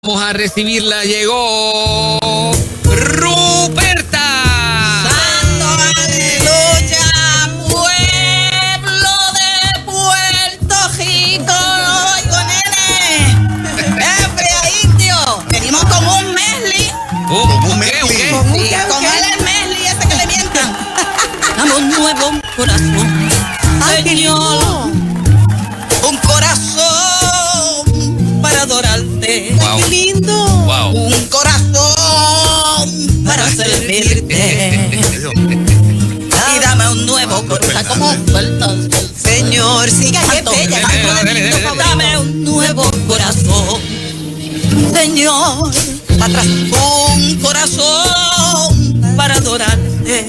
Vamos a recibirla, llegó Ruperta. Santo aleluya, pueblo de Puerto Rico. Oigo, nene. Efrea, indio. Venimos con un mesli. ¿Un qué? Sí, con el mesli ese que le mientan. Dame un nuevo corazón, Señor. Un corazón para adorarte. Wow. Qué lindo. Wow. Un corazón para servirte. Y dame un nuevo corazón. Como sueltas, Señor. Siga, qué bella. Dame un nuevo corazón, Señor. Atrás. Un corazón para adorarte.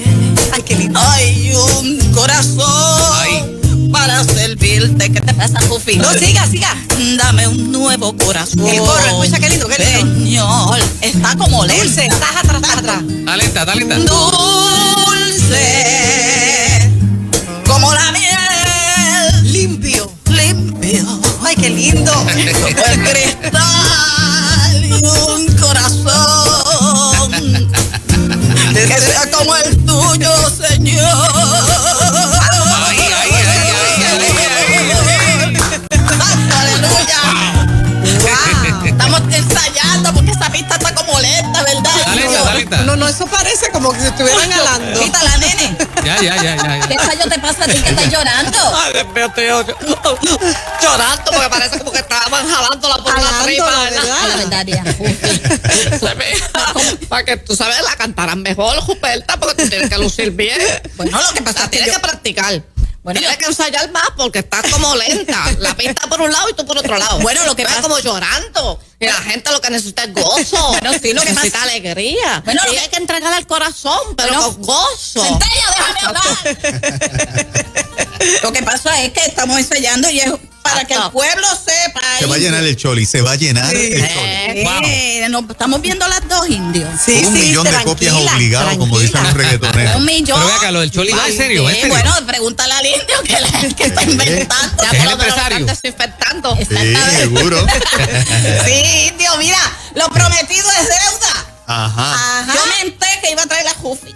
Ay, qué lindo. Ay, un corazón. Ay. Para servirte. ¿Qué te pasa, Jufi? No, siga. Dame un nuevo corazón. El coro, escucha qué lindo, Señor, está como Dulce, lenta. estás atrás. Está lenta. Dulce como la miel. Limpio. Ay, qué lindo. Como el cristal y un corazón que sea como el tuyo, Señor. Aleluya. Wow. Estamos ensayando porque esa pista está como lenta, ¿verdad? Está lenta. No, eso parece como que se estuvieran jalando. Quítala, nene. Ya. ¿Qué ensayo te pasa a ti que estás llorando? Ay, Dios mío, estoy llorando porque parece como que estaban jalándola por la tripa, La verdad, tía. Para que tú sabes, la cantarán mejor, Ruperta, porque tú tienes que lucir bien. Bueno, lo que pasa es que Tienes que practicar. Bueno, Tienes que ensayar más porque estás como lenta. La pista por un lado y tú por otro lado. Bueno, lo que Estás pasa- como llorando. Y la gente lo que necesita es gozo. Bueno, sí, lo que necesita pasa- alegría. Bueno, lo y que- hay que entregar al corazón, pero Bueno, con gozo. Centella, déjame hablar. Lo que pasa es que estamos ensayando y es para que el pueblo sepa. Se va a llenar el choli, se va a llenar el choli. Nos estamos viendo las dos, indios. Un millón de copias obligado, como dicen los reggaetoneros. Un millón. Pero ve acá, lo del choli va en serio. Sí, bueno, pregúntale al indio que está inventando. Ya Es el por lo menos empresario. están desinfectando. Sí, seguro. Sí, indio, mira, lo prometido es deuda. Ajá. Yo menté que iba a traer la Jufi. Sí,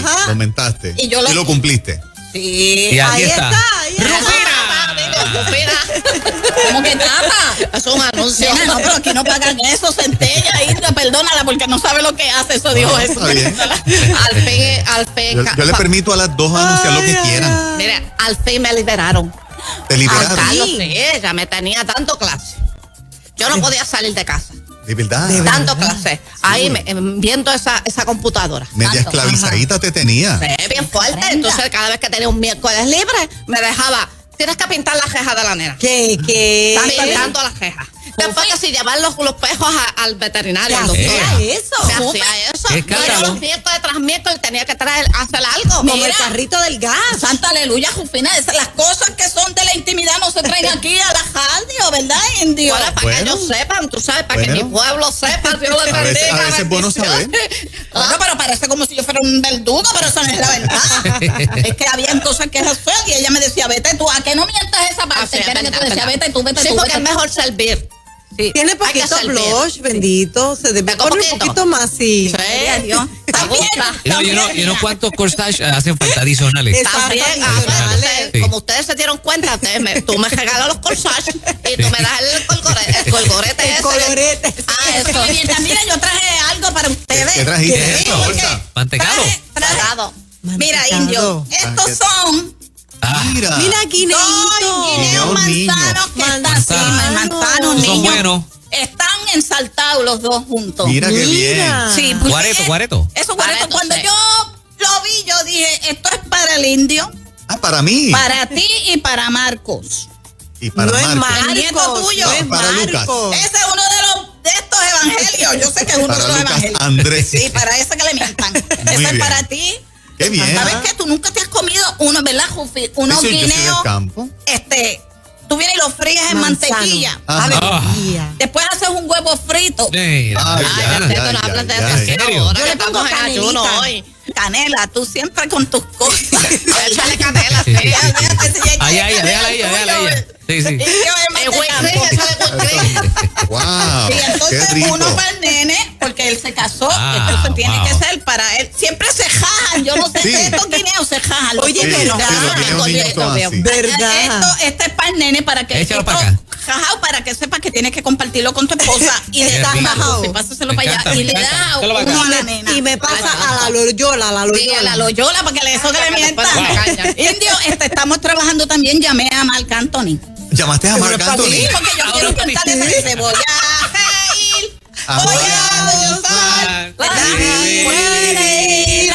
lo aumentaste. Y yo lo- cumpliste. Sí. Y aquí está. Rufina. ¿Cómo que tapa? Es un anuncio. Nena, no, pero aquí no pagan eso, Centella, indio, perdónala porque no sabe lo que hace, eso dijo eso. Está bien. Al fin. Yo le permito a las dos anunciar lo que quieran. Mira, al fin me liberaron. Te liberaron. Carlos, sí, ella me tenía dando clase. Yo no podía salir de casa. De verdad. Dando clase. Ahí viendo esa computadora. Media esclavizadita te tenía. Sí, bien fuerte. Aprenda. Entonces, cada vez que tenía un miércoles libre, me dejaba. Tienes que pintar la ceja de la nena. ¿Qué? Están pintando las cejas. Después que si llevar los pejos al veterinario, al ¿Qué doctor. hacía eso? Me hacía eso. Qué Y yo escándalo. los miércoles tras miércoles tenía que hacer algo. Como el carrito del gas. Santa aleluya, Jufina, las cosas que son de la intimidad no se traen aquí a la radio, ¿verdad, indio? Bueno, para Bueno. que ellos sepan, tú sabes, para que Bueno. mi pueblo sepa, Dios le A veces- bendiga. a veces es bueno saber. Bueno, pero parece como si yo fuera un verdugo, pero eso no es la verdad. Es que habían cosas que hacer y ella me decía, vete tú, ¿a qué no mientas esa parte? Así es, Que era que verdad, tú decías, verdad. vete tú, vete Sí, tú. porque vete es tú. mejor servir. Sí. Tiene Hay que poquito servir. blush, bendito. Se debe Tengo poner un poquito. poquito más, sí. Gloria a Dios. También, Y no cuántos corsage hacen falta adicionales. También, Exactamente. Sí. como ustedes se dieron cuenta, tú me regalas los corsages y tú me das el colgorete El ese. colorete. Ah, eso. Oye, también yo traje algo para ustedes. ¿Qué trajiste? Sí, Esta porque bolsa. Mantecado. traje- Salado. Mira, Mantecado. indio, estos son Mira. Mira, guineíto. guineos Guineo manzanos que están Manzano. así, manzanos, Son niños. buenos. Están ensaltados los dos juntos. Mira qué Mira. bien. Sí, porque Guareto. Eso, Guareto, cuando sí. yo lo vi, yo dije, esto es para el indio, Ah, para mí. para ti y para Marcos. Y para No es Marco. El nieto Marcos, tuyo. no es Para Lucas. Marcos. Ese es uno de estos evangelios. Yo sé que es uno Para de los Lucas evangelios. Andrés. Sí, para ese que le mientan. Muy Ese es bien. para ti. Qué bien. ¿Sabes qué? Tú nunca te has comido uno, ¿verdad, Jufi? Unos Sí, yo soy del guineos. campo. Tú vienes y los fríes en Manzano. mantequilla. Ajá. María. Después haces un huevo frito. Mira, Ay, Ay, ya, Beto, ya, no ya, hables de ya, eso. ya. ¿En serio? Ahora Yo que le pongo estamos en ayuno canelita. hoy. Canela, tú siempre con tus cosas. Échale canela, sí. Déjate si llega Ay, canela déjala ahí, tuyo, déjala ahí. Sí, sí. Indio es más de campo. Wow. Y Qué entonces rico. uno para el nene, porque él se casó, Ah, entonces tiene wow. que ser para él. Siempre se jajan, yo no sé Sí. si estos guineos se jajan. Oye, Sí, ¿verdad? sí, los guineos niños son así. ¿Verdad? Este es para el nene, para que Échalo esto, para acá. jajao, para que sepas que tienes que compartirlo con tu esposa y le Qué das rico. jajao, pásaselo Me para allá encanta, y me le encanta. da Échalo para uno acá. a la nena. Y me pasa a la loyola, Sí, a la loyola para que eso que le mienta. Wow. Indio, estamos trabajando también, llamé a Marc Anthony. ¿Llamaste a Marc Sí, Anthony? porque yo quiero cantar esa que dice, voy a ir, Ah, voy voy a a gozar, gozar, la vivir,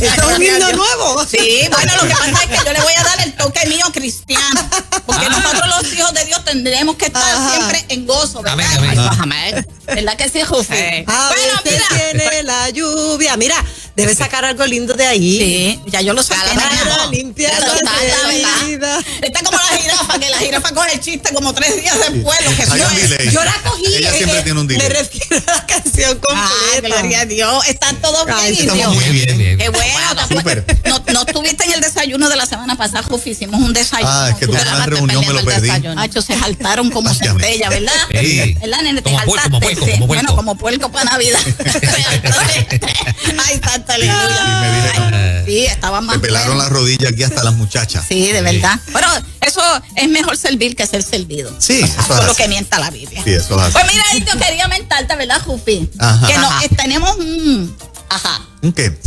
¿Eso es un himno nuevo? Sí, bueno, lo que pasa es que yo le voy a dar el toque mío cristiano. Porque nosotros los hijos de Dios tendremos que estar Ajá. siempre en gozo, ¿verdad? Amén, amén. Amén. ¿Verdad que sí, Jufi? Sí. A Bueno, veces mira. tiene la lluvia. Mira, debes sacar algo lindo de ahí. Sí, ya yo lo saqué. Para Para ¿no? limpiar Eso está, la eso está. vida. Está como la jirafa, que la jirafa coge el chiste como 3 días después. Lo que Hay no un es. delay. Yo la cogí. Ella es siempre que tiene un delay. Me refiero a la canción Ah, completa. gloria a Dios. Están todos bien, Ay, Indio. estamos muy bien. Qué bueno. Súper. No estuviste en el desayuno de la semana pasada, Jufi. Hicimos un desayuno. Ah, es que tuve una reunión, me lo perdí. Nacho, se saltaron como Váyame. centella, ¿verdad? Sí. ¿Verdad, nene? Te Como puerco, saltaste. como puerco, sí. como puerco. Bueno, como puerco para Navidad. Ay, tanta aleluya. Sí, me dijeron. Ay, sí, estaban más Me pelaron buenos. las rodillas aquí hasta las muchachas. Sí, de verdad. Pero eso es mejor servir que ser servido. Sí, eso es Por lo así. que mienta la Biblia. Sí, eso es así. Pues mira, Indio, quería mentarte, ¿verdad, Jufi? Ajá. Que Ajá. tenemos un... Ajá. ¿Un qué?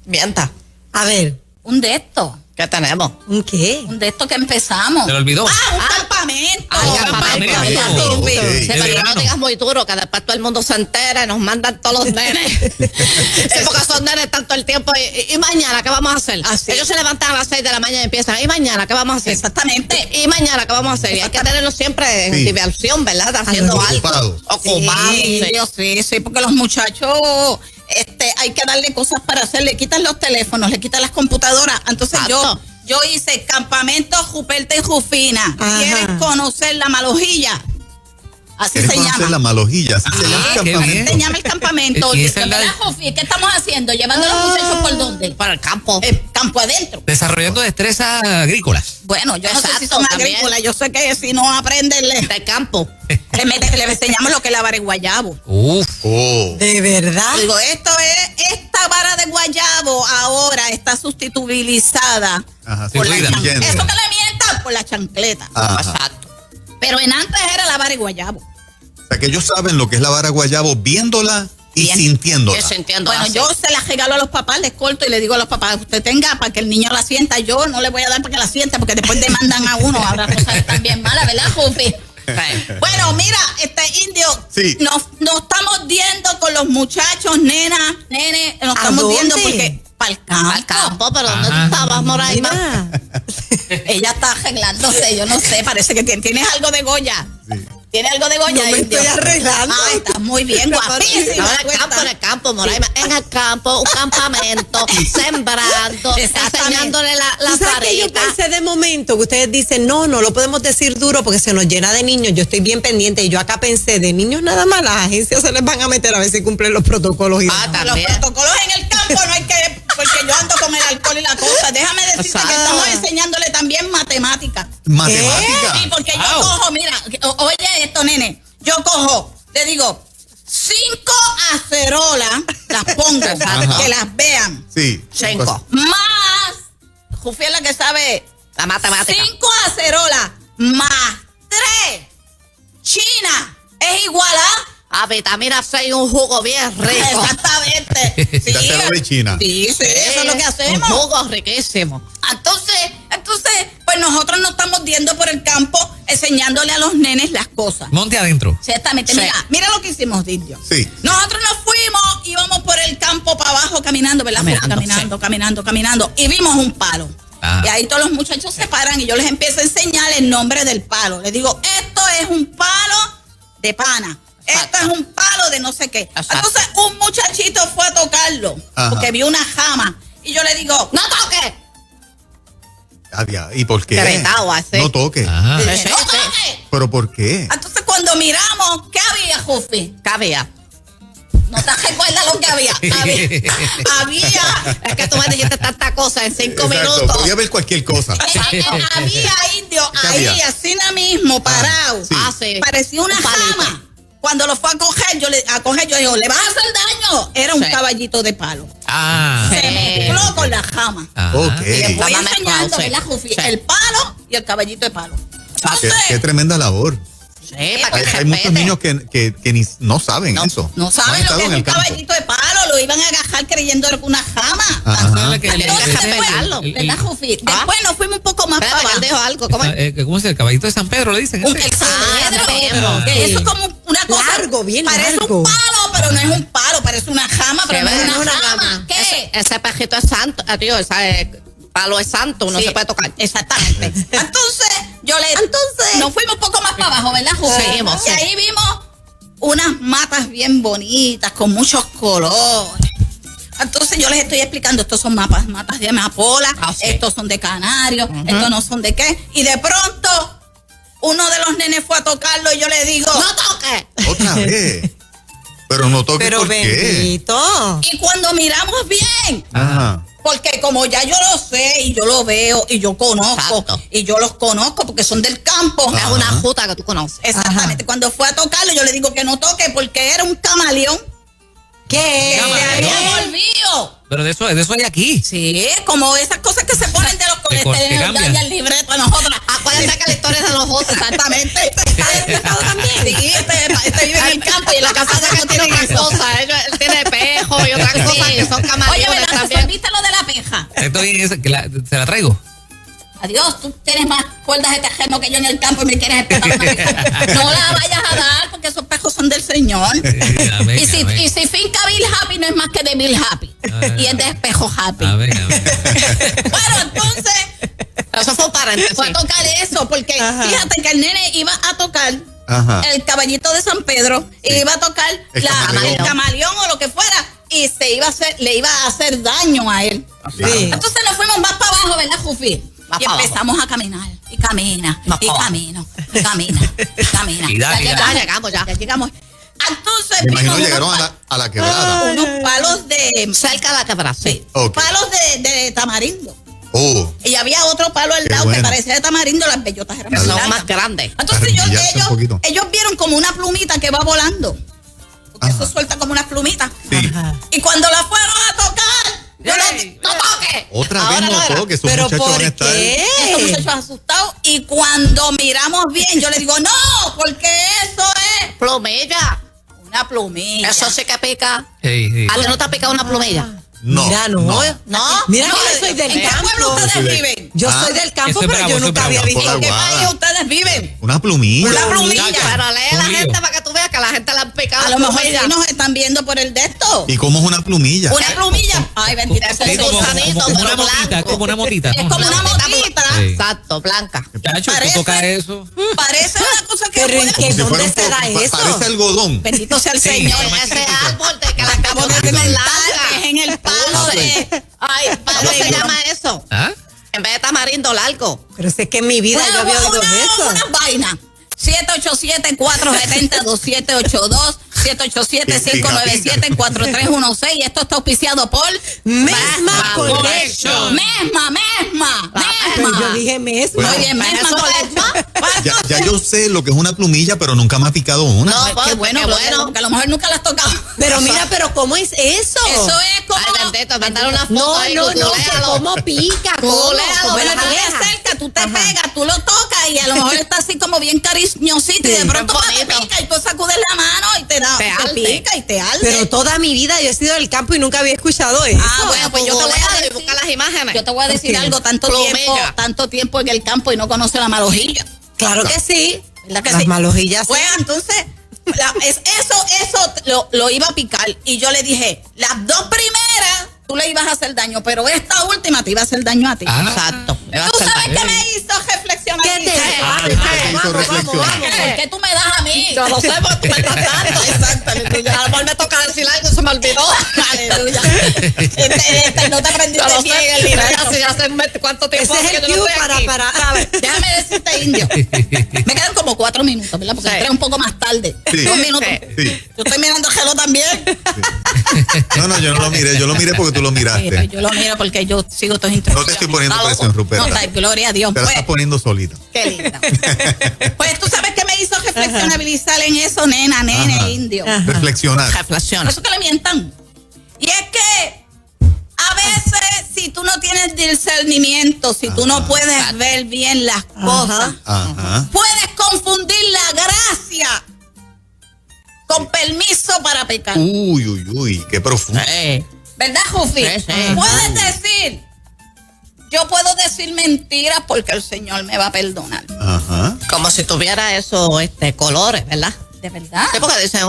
Mienta. A ver, Un de estos. ¿Qué tenemos? ¿un qué? Un de estos que empezamos. ¿Se lo olvidó? Ah, un campamento. Ah, campamento. Ok. Sí, pero De no verano. digas muy duro, que después todo el mundo se entera y nos mandan todos los nenes. Sí, porque son nenes tanto el tiempo. ¿Y mañana qué vamos a hacer? Así. Ellos se levantan a las 6 de la mañana y empiezan. ¿Y mañana qué vamos a hacer? Exactamente. ¿Y mañana qué vamos a hacer? Y hay que tenerlos siempre en Sí. diversión, ¿verdad? Haciendo algo. Ocupados. Ocupados. Sí, sí. Dios, sí, porque los muchachos, hay que darle cosas para hacer. Le quitan los teléfonos, le quitan las computadoras. Entonces Exacto. yo hice campamento Juperta y Jufina. Ajá. ¿Quieres conocer la malojilla? Así ¿Quieres se conocer llama. la malojilla? Así se llama el qué bien. campamento. Se llama el campamento. Y esa es la- ¿Verdad, Jufi? ¿Qué estamos haciendo? Llevando a los muchachos por dónde? Para el campo. Campo adentro. Desarrollando destrezas agrícolas. Bueno, yo no sé si Exacto, son también. agrícolas. Yo sé que si no aprenden, De campo. le enseñamos lo que es la vara de guayabo. Uf. Oh. ¿De verdad? Digo, esta vara de guayabo ahora está sustituibilizada Ajá, por la sustituida. chancleta. Entiendo. Eso que le mientan por la chancleta. Ajá. Exacto. Pero en antes era la vara de guayabo. O sea, que ellos saben lo que es la vara guayabo viéndola y Bien. sintiéndola. Yo entiendo. Bueno, así. yo se la regalo a los papás, les corto y le digo a los papás, usted tenga para que el niño la sienta. Yo no le voy a dar para que la sienta porque después demandan a uno. Habrá cosas que están bien malas, ¿verdad, Jufi? Sí. Bueno, mira, Indio, Sí. nos estamos viendo con los muchachos, nene, nos ¿A estamos viendo dónde? porque para el campo. Al campo, pero ¿dónde tú Ajá. estabas, Moraima? Mira. Ella está arreglándose, yo no sé, parece que tienes algo de Goya. Sí. ¿Tiene algo de Goya? No me Indio? estoy arreglando. Ah, está muy bien, No, guapísima. No, en el campo, Moraima. En el campo, un campamento, sembrando, Exactamente. enseñándole la ¿Tú sabes que yo varita. pensé de momento que ustedes dicen, no lo podemos decir duro porque se nos llena de niños? Yo estoy bien pendiente y yo acá pensé, de niños nada más, las agencias se les van a meter a ver si cumplen los protocolos. Y Ah, Los también. protocolos en el campo no hay que, porque yo ando con el alcohol y la cosa. Déjame decirte Exacto. que estamos enseñándole también matemáticas. Matemática. Sí, porque yo Wow. cojo, mira, oye esto, nene, yo cojo, le digo, 5 acerolas, las pongo, Ajá. que las vean, Sí. 5. más, Jufi es la que sabe, La matemática. 5 acerolas, más 3, China, es igual a... A vitamina C y un jugo bien rico. Exactamente. Sí, De acero de China. Sí, eso es lo que hacemos. Un jugo riquísimo. Entonces, pues nosotros nos estamos viendo por el campo enseñándole a los nenes las cosas. Monte adentro. Ciertamente, Sí. mira lo que hicimos, Dilio. Sí. Nosotros nos fuimos, íbamos por el campo para abajo caminando, ¿verdad? Caminando. Y vimos un palo. Ah. Y ahí todos los muchachos se paran y yo les empiezo a enseñar el nombre del palo. Les digo, esto es un palo de pana. Esto es un palo de no sé qué. Exacto. Entonces un muchachito fue a tocarlo Ajá. porque vio una jama. Y yo le digo, ¡No toques! ¿Y por qué? Gritado así. No toque. Ajá. le dije, sí, "No sí. toques". ¿Pero por qué? Entonces cuando miramos, ¿qué había, Jufi? ¿Qué había? No te recuerdas lo que había. Había Es que tú me dijiste tanta cosa en 5 Exacto, minutos. podía ver cualquier cosa. había indios ¿Qué ahí, había? así mismo, parados. sí. Sí. Parecía una Un palito. jama. Cuando lo fue a coger, yo digo, ¿le vas a hacer daño? Era un Sí. caballito de palo. Ah. Se mezcló con la jama. Ok. Y les voy Estaba enseñando, mezclado, sí. ¿verdad, Jufi? Sí. El palo y el caballito de palo. Qué Entonces, tremenda labor. Sí, para que Hay muchos respete. niños que ni no saben eso. no han saben lo estado que es en el un campo. caballito de palo, lo iban a agarrar creyendo que era una jama. Ajá. Entonces, pegarlo. ¿verdad, Jufi? Después nos fuimos un poco más para Espérate, que él dijo abajo. algo. ¿Cómo es? ¿Cómo es el caballito de San Pedro? Le dicen. El ese? Pedro, Ah, que sí. eso es como una cosa Largo, bien parece largo. un palo, pero no es un palo, parece una jama, pero no Sí, es ¿verdad? una Una jama. jama. ¿Qué? Ese pejito es santo. Tío, ese palo es santo, no Sí, se puede tocar. Exactamente. Entonces, nos fuimos un poco más para abajo, ¿verdad, Jufi? Seguimos, Y sí. ahí vimos unas matas bien bonitas, con muchos colores. Entonces yo les estoy explicando, estos son matas de amapola, Ah, sí. estos son de canario, estos no son de qué. Y de pronto, uno de los nenes fue a tocarlo y yo le digo, ¡No toques! Otra vez. Pero no toques Pero por qué. bendito. y cuando miramos bien, Ajá. porque como ya yo lo sé y yo lo veo y yo conozco Exacto. y yo los conozco porque son del campo. Es una juta que tú conoces. Exactamente. Cuando fue a tocarlo, yo le digo que no toque porque era un camaleón ¿Qué? que se Camaleón. había volvido. Pero de eso hay aquí. Sí, como esas cosas que se ponen de los Que cambian. y el libreto a nosotros. Acuérdate que la historia es de los otros. Exactamente. Sí, este vive en el campo y en la casa Pasa que no tiene tiene otras eso. cosas. Él tiene espejo y otras cosas que son Oye, camaleones ¿verdad? también. ¿Resolviste lo de la peja? Esto bien es que se la traigo. Adiós, tú tienes más cuerdas de terreno que yo en el campo y me quieres espejar una peja. No la vayas a dar porque esos pejos son del Señor. Amén, Y si amén. finca Bill Happy no es más que de Bill Happy. Y es de espejo Happy. Amén, amén. Bueno, entonces Eso fue un paréntesis. fue a tocar eso, porque Ajá. fíjate que el nene iba a tocar Ajá. el caballito de San Pedro, Sí. iba a tocar El camaleón. el camaleón o lo que fuera, y le iba a hacer daño a él. Sí. Entonces nos fuimos más para abajo, ¿verdad, Jufi? Más Y para empezamos a caminar, y camina, Más y para abajo. camino, y camina, y camina. Y dale, Ya dale. llegamos, ya llegamos. Entonces Me imagino vimos llegaron a la quebrada. unos palos de Cerca de la quebrada. Sí. Ok. palos de tamarindo. Oh. Y había otro palo al Qué lado que bueno. parecía de tamarindo, las bellotas eran Que muy son largas. más grandes. Entonces Arrodillarse un poquito. ellos vieron como una plumita que va volando. Porque Ajá. eso suelta como unas plumitas. Sí. Ajá. Y cuando la fueron a tocar, yo ¡Ey! no toque. Otra Ahora vez no no era. toques. Esos ¿Pero muchachos van a por estar. qué? Esos muchachos asustados. Y cuando miramos bien, yo le digo, no, porque eso es Plumilla. una plumilla. Eso sí que pica. Sí, sí. ¿A ti no te ha picado una plumilla? No. Mira, no. ¿No? Mira No, que yo soy del ¿en qué campo. pueblo ustedes Yo soy de- viven? Yo Ah, soy del campo, eso es pero bravo, yo eso es nunca bravo. había visto. Por ¿En qué Aguada. país ustedes viven? Una plumilla. Una plumilla. Pero lee a la Un lío. gente para que tú veas que a la gente le han picado A lo mejor plumilla. sí nos están viendo por el de esto. ¿Y cómo es una plumilla? Una plumilla. Ay, bendita sea Sí, el como, Señor. gusanito, como una pero motita, blanco. como una motita. Es como una motita. Sí. Exacto, blanca. Muchacho, Parece- tú tocas eso. Parece una cosa que Pero ¿en puede- qué? Como si fuera ¿Dónde un será poco- eso? Parece algodón. Bendito sea el Sí, Señor. pero En más ese chiquitito. árbol de que la Acabo de cabones comentar larga. que es en el palo de... Ay, ¿Cómo padre, se yo- llama eso? ¿Ah? En vez de tamarindo largo. Pero sé que en mi vida yo había oído eso. Una vaina. 787-470-2782, 787-597-4316. Y esto está auspiciado por Mesma Collection. Mesma. Pero yo dije mesma. Bueno. Muy bien, Mesma Eso Collection. Ya yo sé lo que es una plumilla, pero nunca me ha picado una. No, Qué bueno, qué bueno. Porque a lo mejor nunca las has tocado. Pero mira, pero ¿cómo es eso? Eso es como... Ay, bendito, mandar una foto No, ahí, no, no, googlealo. ¿cómo pica? ¿Cómo? Googlealo, ¿Cómo Bueno, la tú te deja? acercas, tú te pegas, tú lo tocas y a lo mejor está así como bien cariñosito y de Sí. pronto Qué te bonito. pica y tú sacudes la mano y te Te arde. pica y te arde. Pero toda mi vida yo he sido del campo y nunca había escuchado eso. Bueno, pues yo te voy a Googlealo y decir, busca las imágenes. yo te voy a decir Ok. algo, tanto tiempo en el campo y no conoce la malojilla. Claro que sí. ¿Verdad que Las sí? malojillas. Pues entonces, eso lo iba a picar y yo le dije, las dos primeras tú le ibas a hacer daño, pero esta última te iba a hacer daño a ti. Exacto. ¿Tú sabes qué me hizo reflexionar? ¿Qué te hizo reflexionar? ¿Por qué tú me das a mí? Yo lo sé, porque tú me estás dando. Exacto. A lo mejor me toca decir algo y se me olvidó. Aleluya. No te aprendiste Yo lo bien sé. el libreto. Así hace cuánto tiempo Ese es que el yo no cue estoy para, aquí. para. Déjame decirte, Indio. Me quedan como 4 minutos, ¿verdad? Porque Sí. entré un poco más tarde. Sí. 2 minutos. Sí. Yo estoy mirando el reloj también. No, yo no lo miré. Yo lo miré porque tú lo Mira, miraste. yo lo miro porque yo sigo tus No instrucciones. te estoy poniendo No, presión, Ruperta. No, gloria a Dios. Te la Pues, estás poniendo solita. qué linda. Pues tú sabes que me hizo reflexionabilizar en eso, nena, nene, Ajá. indio. Reflexionar. Por Reflexiona. eso que le mientan. Y es que a veces si tú no tienes discernimiento, si tú no puedes ver bien las cosas, Ajá. puedes confundir la gracia con permiso para pecar. Uy, qué profundo. ¿Verdad, Jufi? Sí, sí. Puedes decir, yo puedo decir mentiras porque el Señor me va a perdonar. Ajá. Como si tuviera esos colores, ¿verdad? ¿De verdad? Sí, porque dicen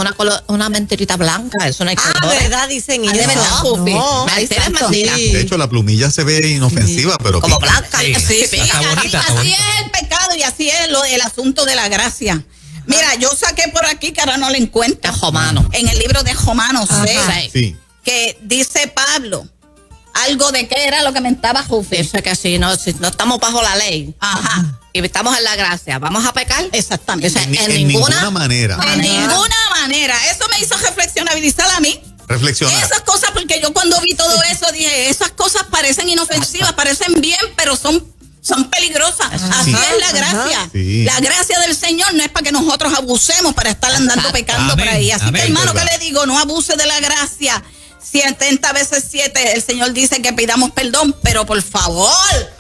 una mentirita blanca, eso no hay colores. ¿Verdad? Dicen Ah, eso. de verdad, Jufi. Mentira es mentira. De hecho, la plumilla se ve inofensiva, pero Como pica. blanca. Sí. Sí, sí, Está bonita, está así bonita. es el pecado y así es el asunto de la gracia. Mira, yo saqué por aquí que ahora no le encuentro. Es Romano. En el libro de Romanos 6, Sí. Sí. que dice Pablo, algo de qué era lo que mentaba Jufi. Dice que si no estamos bajo la ley Ajá, y estamos en la gracia, ¿vamos a pecar? exactamente. Dice, En ninguna manera. De ninguna manera. Eso me hizo reflexionabilizar a mí. Reflexionar. Esas cosas, porque yo cuando vi todo eso dije, esas cosas parecen inofensivas, parecen bien, pero son peligrosas. Así Sí. es la gracia. Sí. La gracia del Señor no es para que nosotros abusemos, para estar andando pecando Amén, por ahí. Así amén, que, hermano, ¿verdad? que le digo, no abuse de la gracia. 70 veces 7, el Señor dice que pidamos perdón, pero por favor,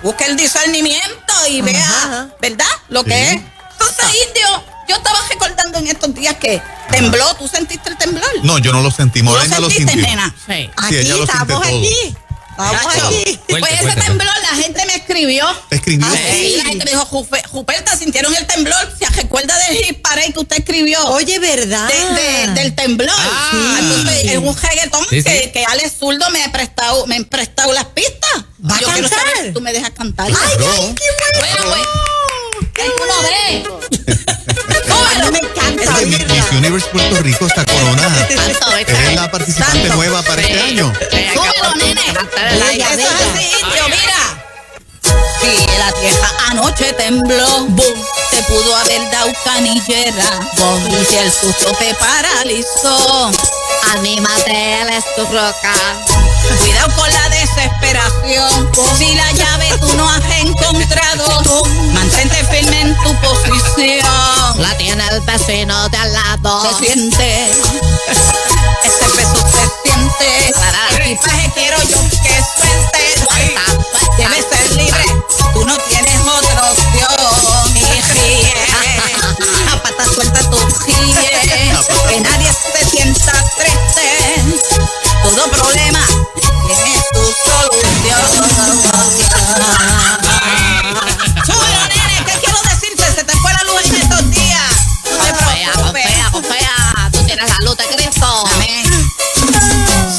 busque el discernimiento y vea, ¿verdad? Lo que Sí. es. Entonces, Indio, yo estaba recordando en estos días que tembló. ¿Tú sentiste el temblor? No, yo no lo sentí. ¿Tú lo Morena lo sentiste, sintió. nena? Sí. Sí, Aquí ella lo siente estamos todo. aquí. Estamos Nacho, aquí. pues Fuerte, ese fuerte, temblor la gente me escribió. ¿Te escribió? Y la gente me dijo, Juperta, ¿sintieron el temblor? ¿Se recuerda del hit parade que usted escribió? Oye, ¿verdad? Del temblor. Ah, Entonces, sí. es un reggaetón Sí, sí. que Alex Zurdo me ha prestado las pistas. ¿Va a Yo quiero cantar? saber si tú me dejas cantar. Ay, Claro. ay, qué bueno. Bueno, pues, tú lo ves. A mí me encanta Es que oírla. Miss Universe Puerto Rico está coronada. Santo, ¿viste? Eres la participante Santo. nueva para este año. Súbelo, nene. Bella, Eso es bella. así, indio, mira. Si la tierra anoche tembló, boom, te pudo haber dado canillera, boom, y si el susto te paralizó, Anímate, él es tu roca. cuidado con la desesperación. Si la llave tú no has encontrado, mantente firme en tu posición. La tiene el vecino de al lado. Se siente, ese peso se siente. Equipaje quiero yo que suelte. Debes ser libre, tú no tienes otra opción. Y ríe, a pata suelta tú ríe. Que nadie se sienta triste. Todo problema tiene su solución. Súbelo, nene, ¿qué quiero decirte? Se te fue la luz en estos días. No te Confía, preocupes. confía, confía. Tú tienes la luz de Cristo. Amén.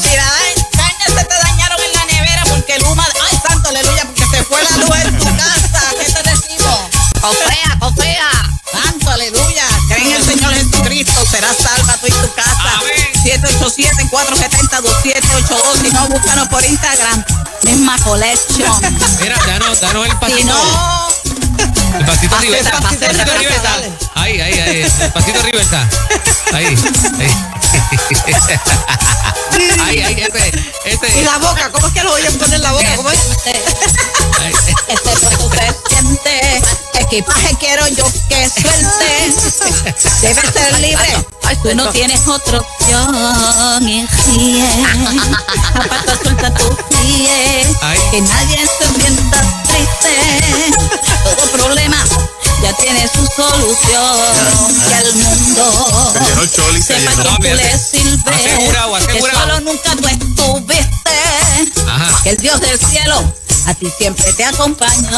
Si la caña se te dañaron en la nevera porque el humo, ay santo, aleluya, porque se fue la luz en tu casa, ¿qué te decimos? Confía, confía. Santo, aleluya, cree en el Señor Jesucristo, serás salva tú y tu casa. Amén. 787-470-2782, si no, búscanos por Instagram, misma collection. Mira, danos el Si pasito. no, El pasito reversa. el pasito reversa, reversa. dale. Ahí. El pasito reversa. Ahí. Ahí, ese. Y la boca, ¿cómo es que lo voy a poner en la boca? ¿Cómo es? Ahí. este puesto se siente, equipaje quiero yo que suelte, debes ser libre, tú no tienes otra opción, y ríe, a pata suelta tú ríe, Ay. que nadie se sienta triste, todo problema ya tiene su solución, que el mundo Se llenó el choli, se sepa llenó. que tú le sirves, Asegurado, que asegurado. solo nunca tú estuviste, Ajá. que el Dios del cielo a ti siempre te acompañó.